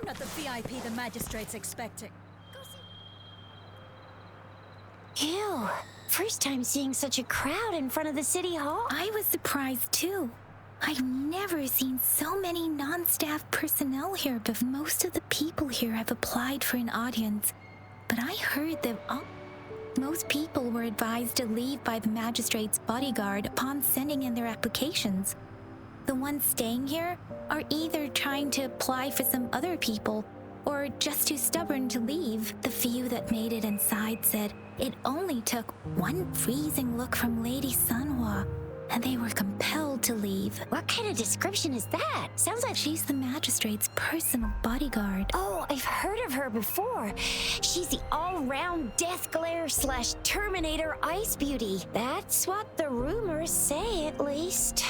Not the VIP the magistrate's expecting. Ew. First time seeing such a crowd in front of the city hall. I was surprised too. I've never seen so many non-staff personnel here, but most of the people here have applied for an audience. But I heard that most people were advised to leave by the magistrate's bodyguard upon sending in their applications. The ones staying here are either trying to apply for some other people or just too stubborn to leave. The few that made it inside said it only took one freezing look from Lady Sunhua, and they were compelled to leave. What kind of description is that? Sounds like She's the magistrate's personal bodyguard. Oh, I've heard of her before. She's the all-round death glare / Terminator ice beauty. That's what the rumors say, at least.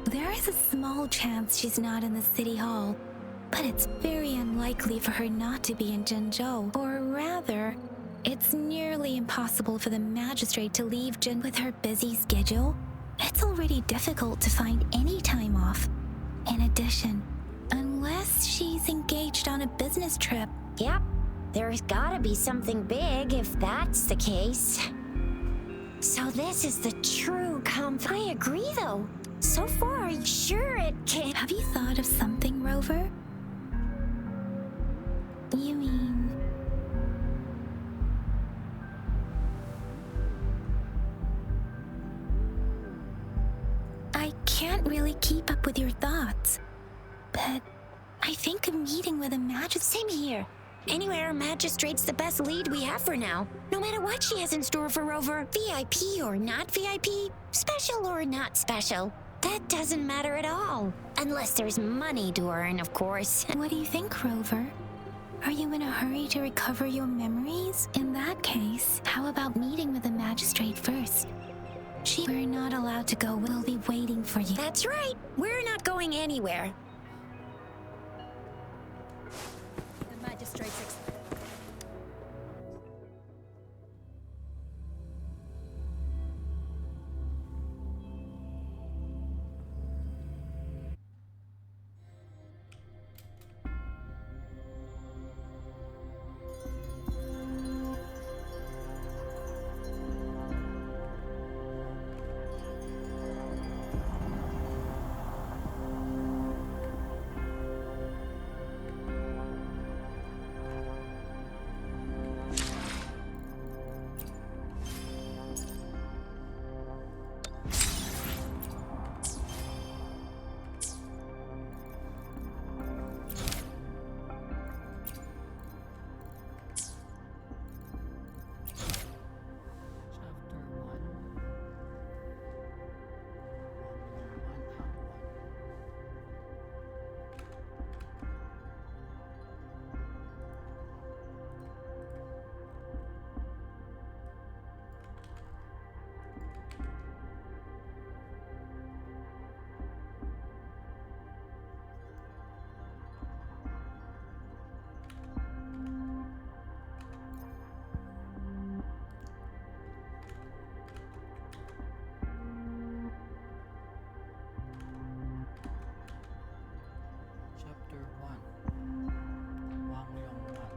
There is a small chance she's not in the city hall, but it's very unlikely for her not to be in Zhengzhou. Or rather, it's nearly impossible for the magistrate to leave Jin with her busy schedule. It's already difficult to find any time off. In addition, unless she's engaged on a business trip. Yep, there's gotta be something big if that's the case. So this is the true I agree, though. So far, are you sure it can... Have you thought of something, Rover? You mean... I can't really keep up with your thoughts, but I think a meeting with a magistrate... Same here. Anyway, our magistrate's the best lead we have for now. No matter what she has in store for Rover, VIP or not VIP, special or not special, that doesn't matter at all. Unless there's money to earn, of course. What do you think, Rover? Are you in a hurry to recover your memories? In that case, how about meeting with the magistrate first? We're not allowed to go. We'll be waiting for you. That's right. We're not going anywhere. The magistrate's expecting. Chapter 1 Huanglong 1.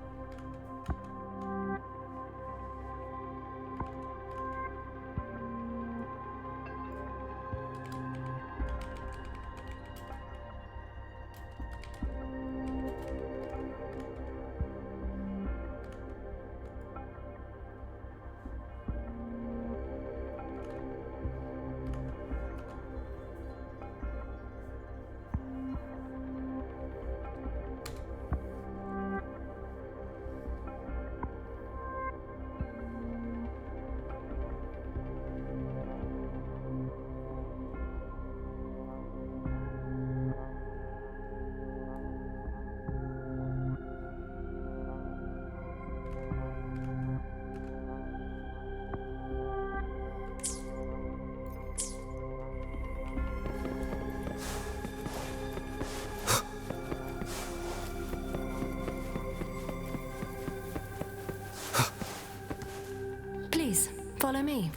Please, follow me.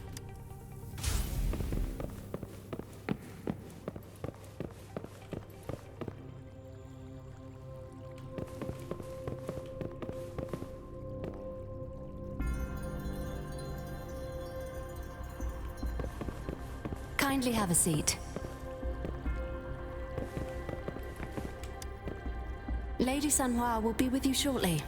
Kindly have a seat. Lady Sanhua will be with you shortly.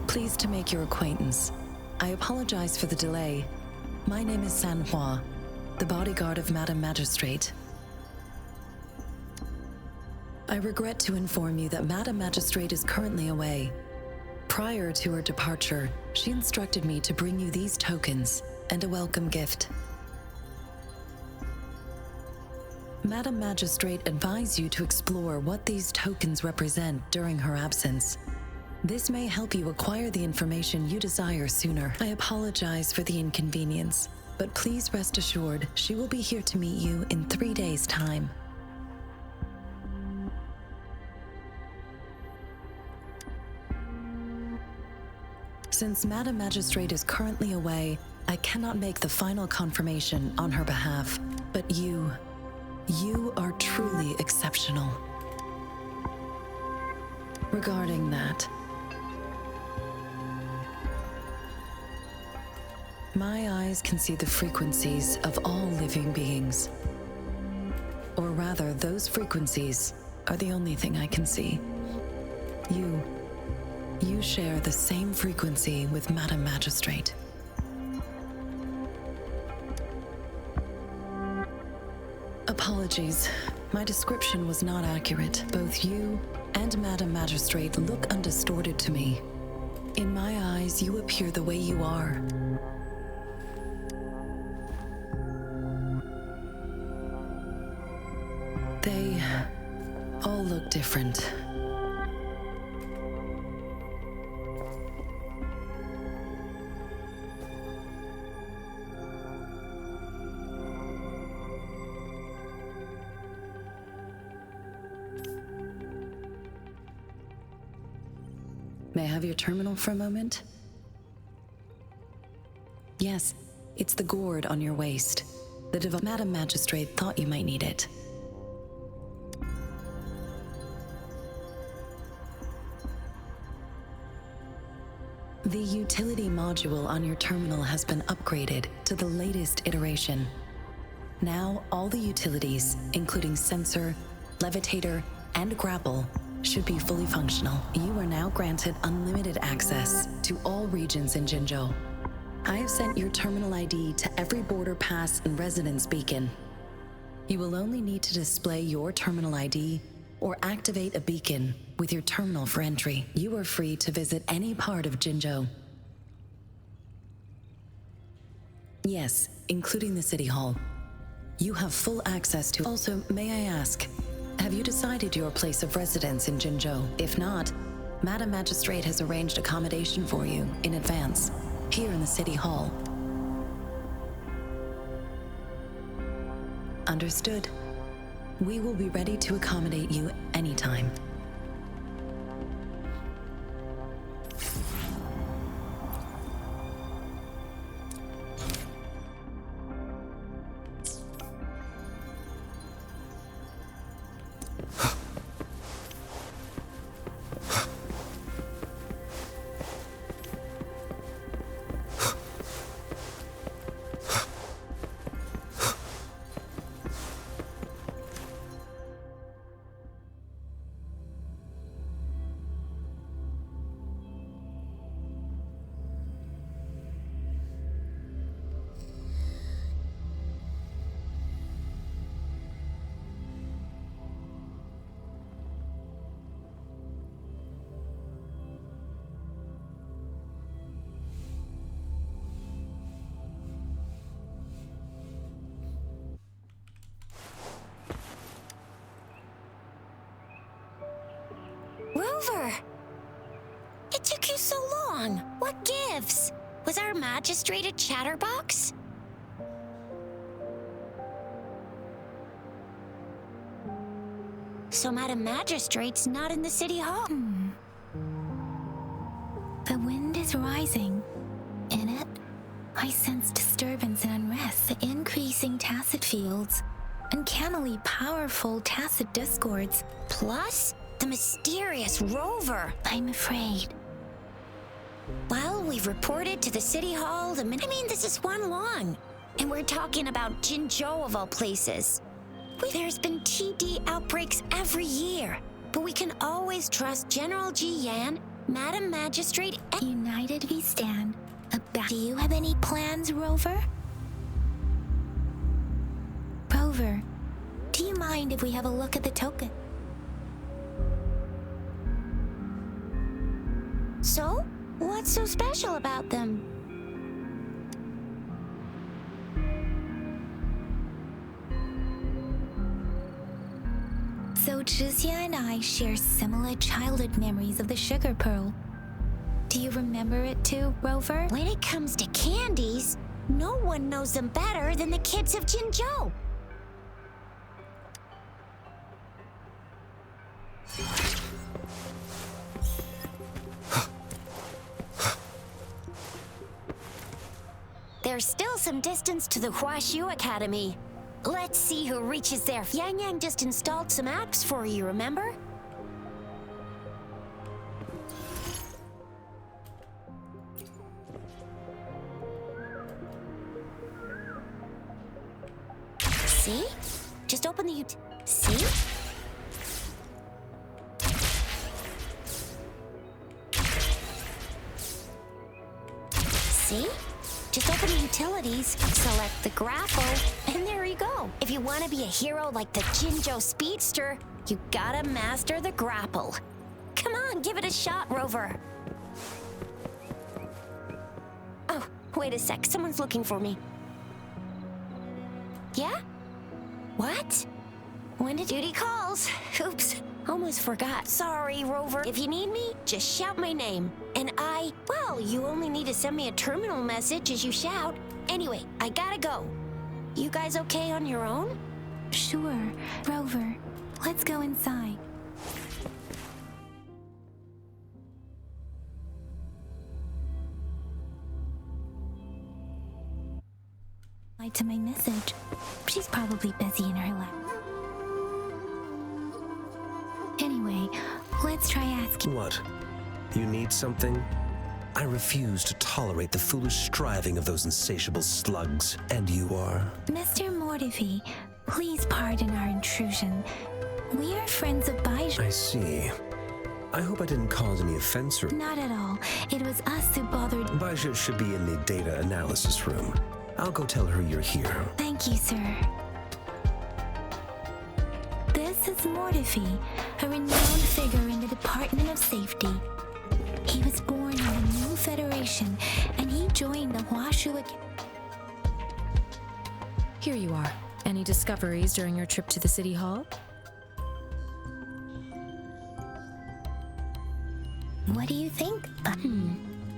Pleased to make your acquaintance. I apologize for the delay. My name is Sanhua, the bodyguard of Madam Magistrate. I regret to inform you that Madam Magistrate is currently away. Prior to her departure, she instructed me to bring you these tokens and a welcome gift. Madam Magistrate advised you to explore what these tokens represent during her absence. This may help you acquire the information you desire sooner. I apologize for the inconvenience, but please rest assured she will be here to meet you in 3 days' time. Since Madam Magistrate is currently away, I cannot make the final confirmation on her behalf, but you are truly exceptional. Regarding that, my eyes can see the frequencies of all living beings. Or rather, those frequencies are the only thing I can see. You share the same frequency with Madam Magistrate. Apologies, my description was not accurate. Both you and Madam Magistrate look undistorted to me. In my eyes, you appear the way you are. They all look different. May I have your terminal for a moment? Yes, it's the gourd on your waist. The Madam Magistrate thought you might need it. The utility module on your terminal has been upgraded to the latest iteration. Now, all the utilities, including sensor, levitator, and grapple, should be fully functional. You are now granted unlimited access to all regions in Jinzhou. I have sent your terminal ID to every border pass and residence beacon. You will only need to display your terminal ID or activate a beacon with your terminal for entry. You are free to visit any part of Jinzhou. Yes, including the City Hall. You have full access to... Also, may I ask, have you decided your place of residence in Jinzhou? If not, Madam Magistrate has arranged accommodation for you in advance, here in the City Hall. Understood. We will be ready to accommodate you anytime. What gives? Was our magistrate a chatterbox? So Madam Magistrate's not in the city hall. The wind is rising. In it, I sense disturbance and unrest, the increasing tacit fields, uncannily powerful tacit discords. Plus, the mysterious rover. I'm afraid. Well, we've reported to the city hall the minute. I mean, this is Huanglong. And we're talking about Jinzhou of all places. There's been TD outbreaks every year, but we can always trust General Ji Yan, Madam Magistrate, and United we stand. Do you have any plans, Rover? Rover, do you mind if we have a look at the token? So, what's so special about them? So Zhixia and I share similar childhood memories of the sugar pearl. Do you remember it too, Rover? When it comes to candies, no one knows them better than the kids of Jinzhou. There's still some distance to the Huaxu Academy. Let's see who reaches there. Yang Yang just installed some apps for you, remember? See? Just open the See? See? Just open the utilities, select the grapple, and there you go. If you want to be a hero like the Jinzhou Speedster, you gotta master the grapple. Come on, give it a shot, Rover. Oh, wait a sec, someone's looking for me. Yeah? What? When did duty calls? Oops, almost forgot. Sorry, Rover. If you need me, just shout my name. And well, you only need to send me a terminal message as you shout. Anyway, I gotta go. You guys okay on your own? Sure. Rover, let's go inside. To my message. She's probably busy in her lap. Anyway, let's try asking. What? You need something? I refuse to tolerate the foolish striving of those insatiable slugs. And you are? Mr. Mortifi, please pardon our intrusion. We are friends of Baizhi. I see. I hope I didn't cause any offense or... Not at all. It was us who bothered. Baizhi should be in the data analysis room. I'll go tell her you're here. Thank you, sir. This is Mortifi, a renowned figure in the Department of Safety. He was born in the new Federation, and he joined the Huaxu. Here you are. Any discoveries during your trip to the City Hall? What do you think?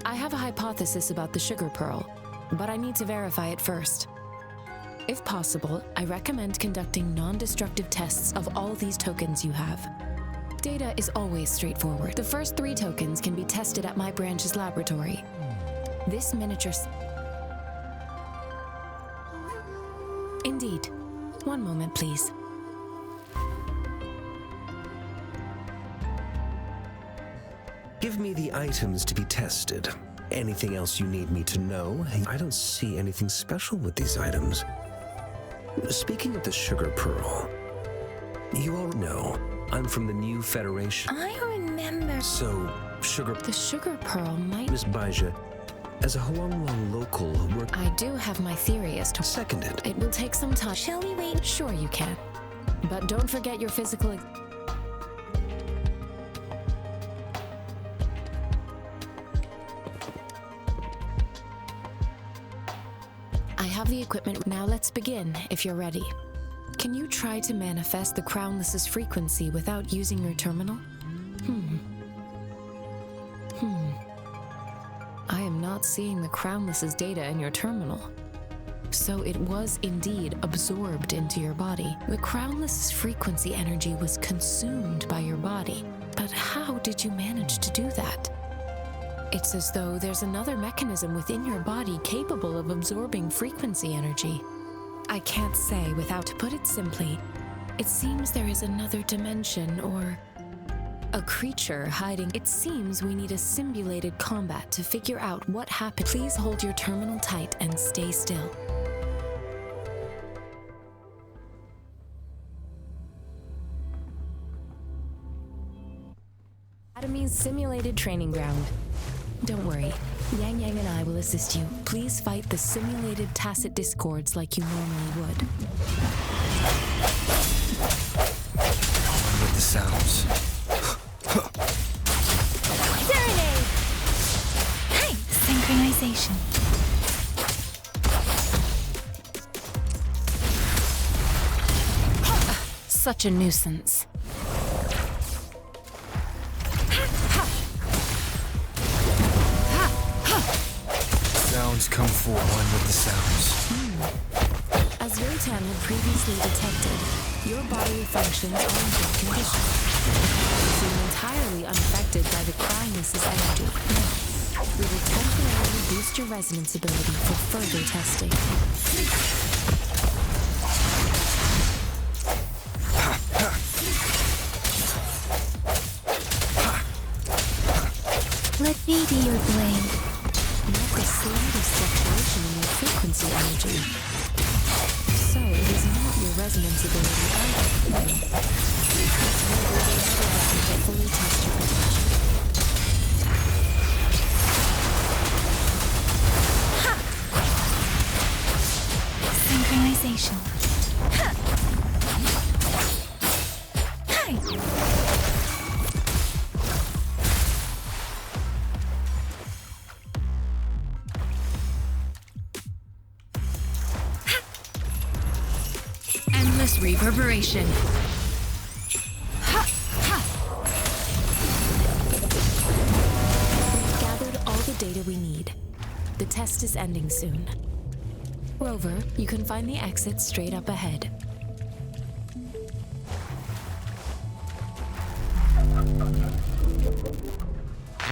I have a hypothesis about the sugar pearl, but I need to verify it first. If possible, I recommend conducting non-destructive tests of all these tokens you have. Data is always straightforward. The first 3 tokens can be tested at my branch's laboratory. This miniature... Indeed. One moment, please. Give me the items to be tested. Anything else you need me to know? I don't see anything special with these items. Speaking of the sugar pearl, you all know I'm from the new Federation. I remember. So, The sugar pearl might... Miss Baizhi, as a Huanglong local who worked... I do have my theory as to... Seconded. It will take some time. Shall we wait? Sure you can. But don't forget your physical... I have the equipment. Now let's begin, if you're ready. Can you try to manifest the Crownless's frequency without using your terminal? I am not seeing the Crownless's data in your terminal. So it was indeed absorbed into your body. The Crownless's frequency energy was consumed by your body. But how did you manage to do that? It's as though there's another mechanism within your body capable of absorbing frequency energy. I can't say without, to put it simply, it seems there is another dimension or a creature hiding. It seems we need a simulated combat to figure out what happened. Please hold your terminal tight and stay still. Academy's simulated training ground. Don't worry, Yang Yang and I will assist you. Please fight the simulated tacit discords like you normally would. With the sounds. Serenade! Hey, synchronization. Such a nuisance. Sounds come forward. One with the sounds. As Yotan had previously detected, your bodily functions are in good condition. You seem entirely unaffected by the Crownless's energy. We will temporarily boost your resonance ability for further testing. Let me be your blade. Not the slightest fluctuation in your frequency energy. So it is not your resonance ability either. However, there is another way to fully test your potential. Synchronization. Hi. Endless reverberation. We've gathered all the data we need. The test is ending soon. Rover, you can find the exit straight up ahead.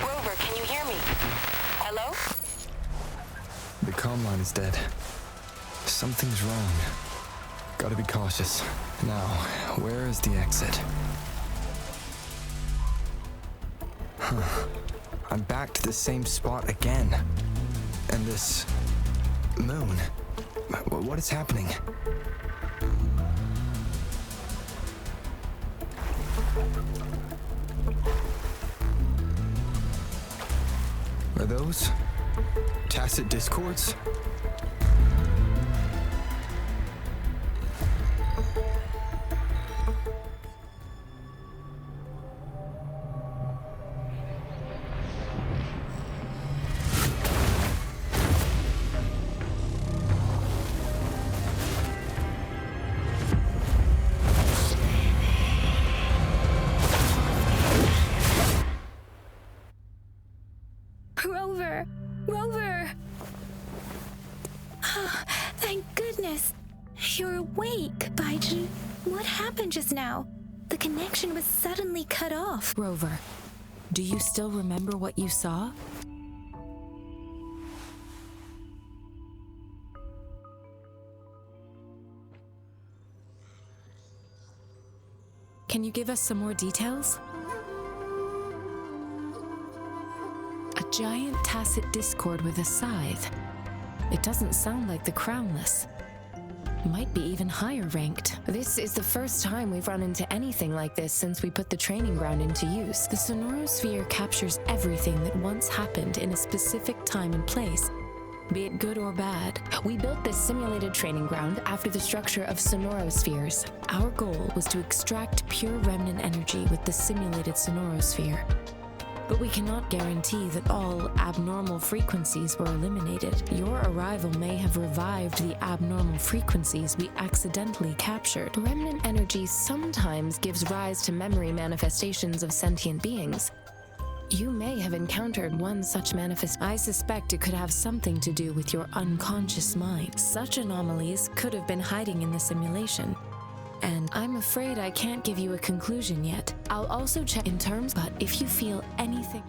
Rover, can you hear me? Hello? The comm line is dead. Something's wrong. Gotta be cautious. Now, where is the exit? I'm back to the same spot again. And this moon. What is happening? Are those tacit discords? Rover! Rover! Thank goodness. You're awake, Baiji. What happened just now? The connection was suddenly cut off. Rover, do you still remember what you saw? Can you give us some more details? A giant tacit discord with a scythe. It doesn't sound like the Crownless. Might be even higher ranked. This is the first time we've run into anything like this since we put the training ground into use. The sonorosphere captures everything that once happened in a specific time and place, be it good or bad. We built this simulated training ground after the structure of sonorospheres. Our goal was to extract pure remnant energy with the simulated sonorosphere. But we cannot guarantee that all abnormal frequencies were eliminated. Your arrival may have revived the abnormal frequencies we accidentally captured. Remnant energy sometimes gives rise to memory manifestations of sentient beings. You may have encountered one such manifest. I suspect it could have something to do with your unconscious mind. Such anomalies could have been hiding in the simulation. And I'm afraid I can't give you a conclusion yet. I'll also check in terms, but if you feel anything...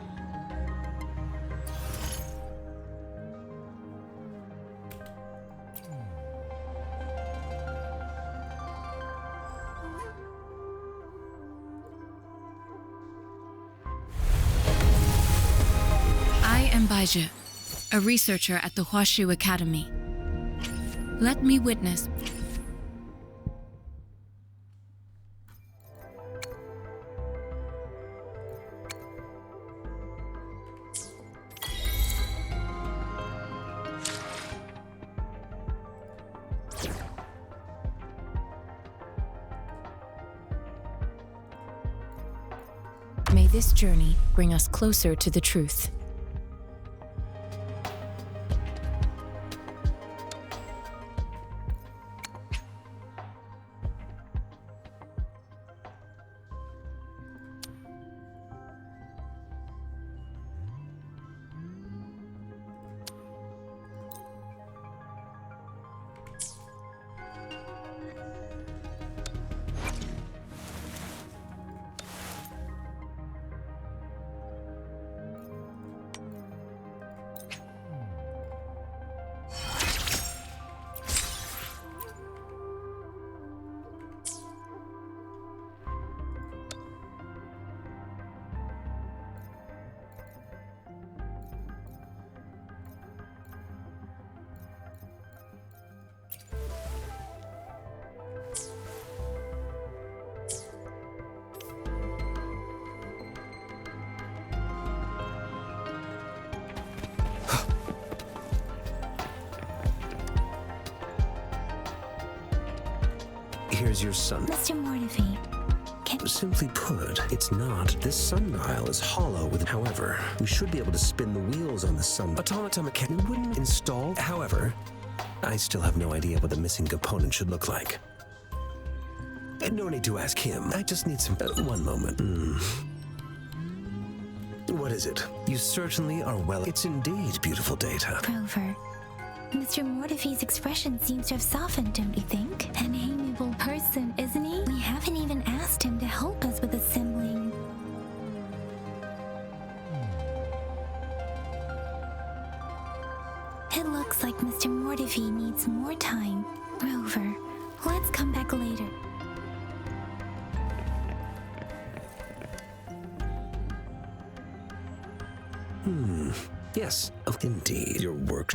I am Baizhi, a researcher at the Huashu Academy. Let me witness. May this journey bring us closer to the truth. Here's your sun. Mr. Mortivy, Simply put, it's not. This sundial is hollow with... However, we should be able to spin the wheels on the sun. Automata mechanic wouldn't install. However, I still have no idea what the missing component should look like. And no need to ask him. I just need some... one moment. What is it? You certainly are well... It's indeed beautiful data. Rover, Mr. Mortivy's expression seems to have softened, don't you think? An amiable person, isn't he? We haven't even asked him to help us with assembling. It looks like Mr. Mortivy needs more time. Rover, let's come back later. Yes, indeed. Your work.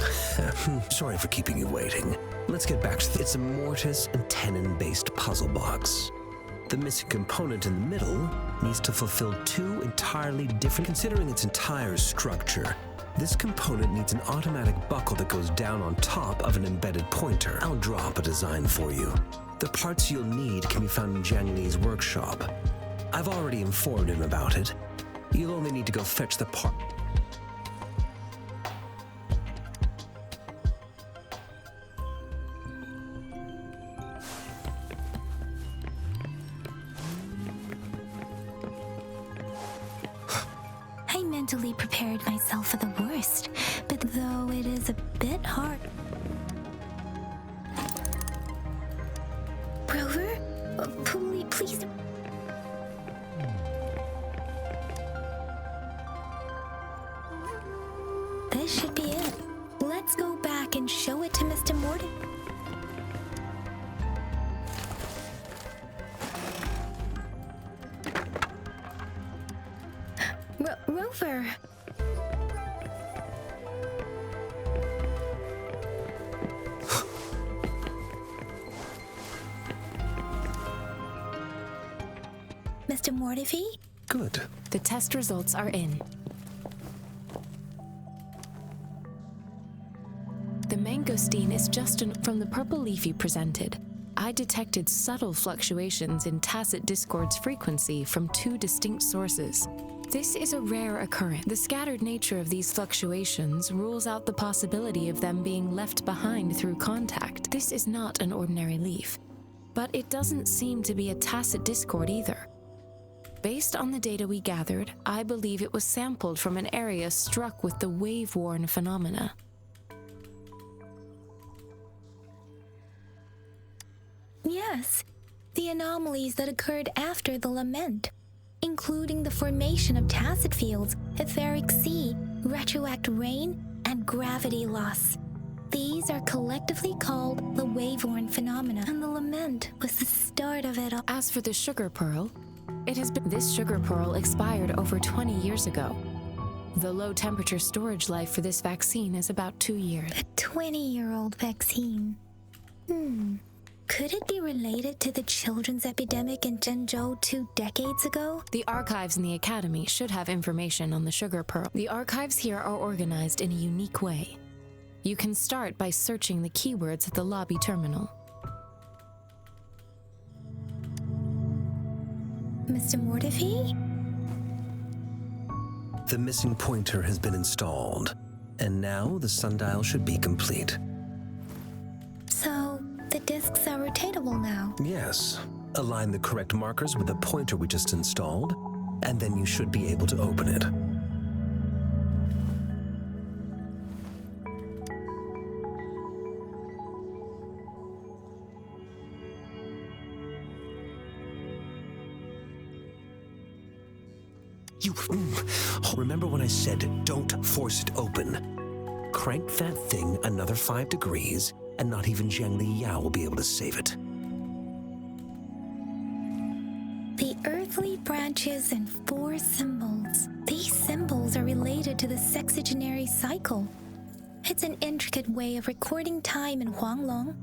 Sorry for keeping you waiting. Let's get back to it's a mortise and tenon-based puzzle box. The missing component in the middle needs to fulfill two entirely different... Considering its entire structure, this component needs an automatic buckle that goes down on top of an embedded pointer. I'll drop a design for you. The parts you'll need can be found in Jiang Li's workshop. I've already informed him about it. You'll only need to go fetch the part... I mentally prepared myself for the worst, but though it is a bit hard... Rover? Please... This should be it. Let's go back and show it to Mr. Morty. Rover. Mr. Mortivy? Good. The test results are in. The mangosteen is just from the purple leaf you presented. I detected subtle fluctuations in tacit discord's frequency from two distinct sources. This is a rare occurrence. The scattered nature of these fluctuations rules out the possibility of them being left behind through contact. This is not an ordinary leaf, but it doesn't seem to be a tacit discord either. Based on the data we gathered, I believe it was sampled from an area struck with the wave-worn phenomena. Yes, the anomalies that occurred after the lament, including the formation of tacit fields, etheric sea, retroact rain, and gravity loss. These are collectively called the wave-worn phenomena, and the lament was the start of it all. As for the sugar pearl, this sugar pearl expired over 20 years ago. The low-temperature storage life for this vaccine is about 2 years. A 20-year-old vaccine. Could it be related to the children's epidemic in Zhengzhou 2 decades ago? The archives in the Academy should have information on the sugar pearl. The archives here are organized in a unique way. You can start by searching the keywords at the lobby terminal. Mr. Mortefi? The missing pointer has been installed, and now the sundial should be complete. So, the discs are rotatable now? Yes. Align the correct markers with the pointer we just installed, and then you should be able to open it. Remember when I said don't force it open? Crank that thing another 5 degrees, and not even Zhang Li Yao will be able to save it. The earthly branches and 4 symbols. These symbols are related to the sexagenary cycle. It's an intricate way of recording time in Huanglong.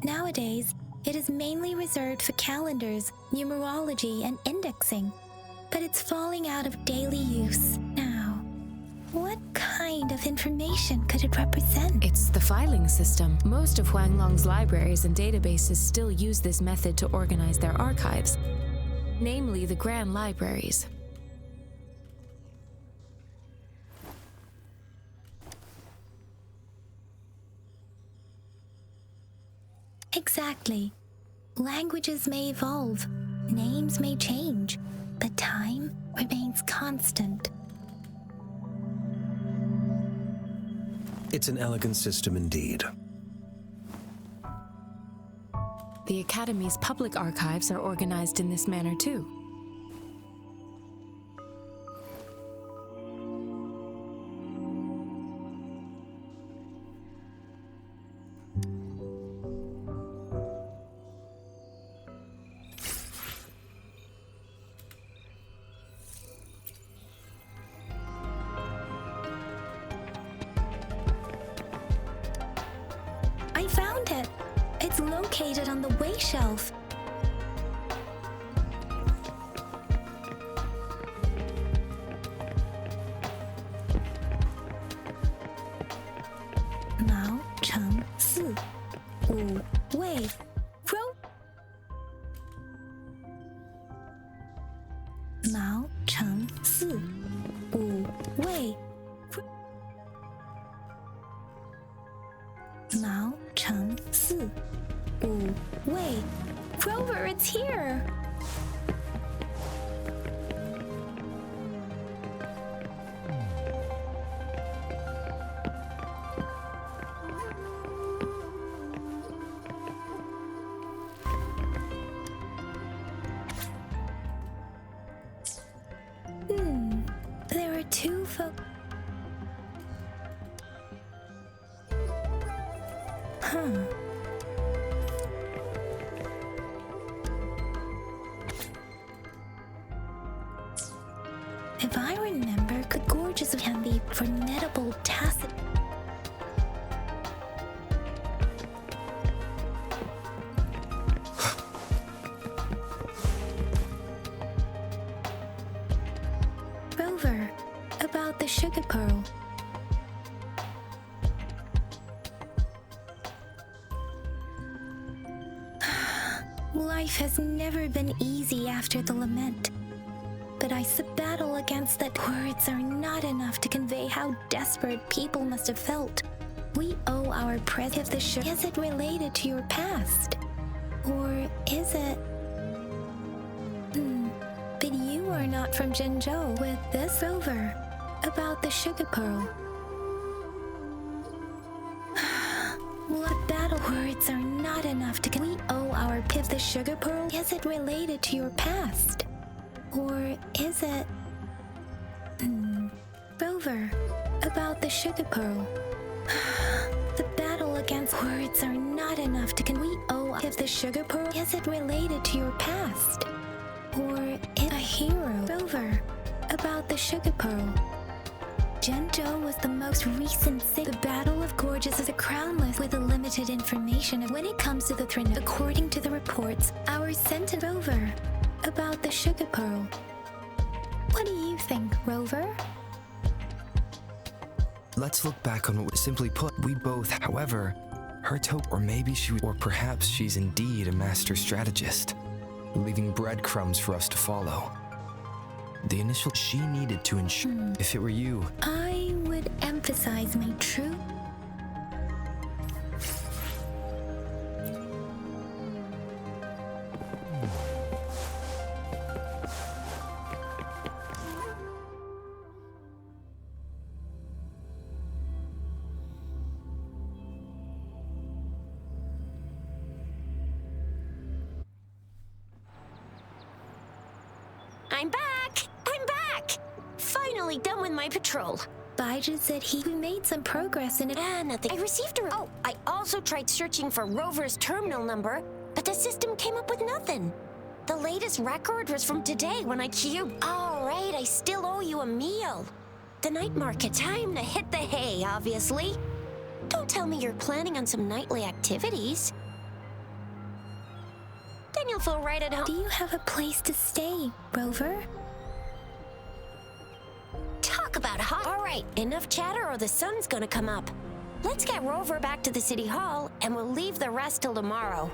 Nowadays, it is mainly reserved for calendars, numerology, and indexing. But it's falling out of daily use now. What kind of information could it represent? It's the filing system. Most of Huanglong's libraries and databases still use this method to organize their archives, namely the grand libraries. Exactly. Languages may evolve, names may change, but time remains constant. It's an elegant system indeed. The Academy's public archives are organized in this manner too. I found it. It's located on the way shelf. Mao Cheng Si Wu Wei Ro. Mao Cheng Si Wu Wei Ro. Mao Cheng Si Wu Wei. Rover, it's here! There are 2 If I remember, could gorgeous can be formidable tacit. Rover, about the sugar pearl. Life has never been easy after the lament. But I battle against that. Words are not enough to convey how desperate people must have felt. We owe our present. Is it related to your past? Or is it... But you got from Zhenzhou with this Rover about the sugar pearl. What battle words are not enough to we owe our Piv the sugar pearl? Is it related to your past? Or is it... Rover, about the sugar pearl. The battle against words are not enough to can we owe if the sugar pearl? Is it related to your past? Or is a hero? Rover, about the sugar pearl. Zhenzhou was the most recent city. The Battle of Gorges is a crownless with a limited information when it comes to the throne. According to the reports, our sent Rover about the sugar pearl. What do you think, Rover? Let's look back on what simply put, we both, however, her or maybe or perhaps she's indeed a master strategist, leaving breadcrumbs for us to follow. The initial she needed to ensure, if it were you, I would emphasize my true. I'm back! I'm back! Finally done with my patrol. Baizhi said we made some progress in it. Nothing. I received a... Oh, I also tried searching for Rover's terminal number, but the system came up with nothing. The latest record was from today when I queued. All right, I still owe you a meal. The night market, time to hit the hay, obviously. Don't tell me you're planning on some nightly activities. Then you'll feel right at home. Do you have a place to stay, Rover? Talk about hot. All right, enough chatter or the sun's gonna come up. Let's get Rover back to the city hall, and we'll leave the rest till tomorrow.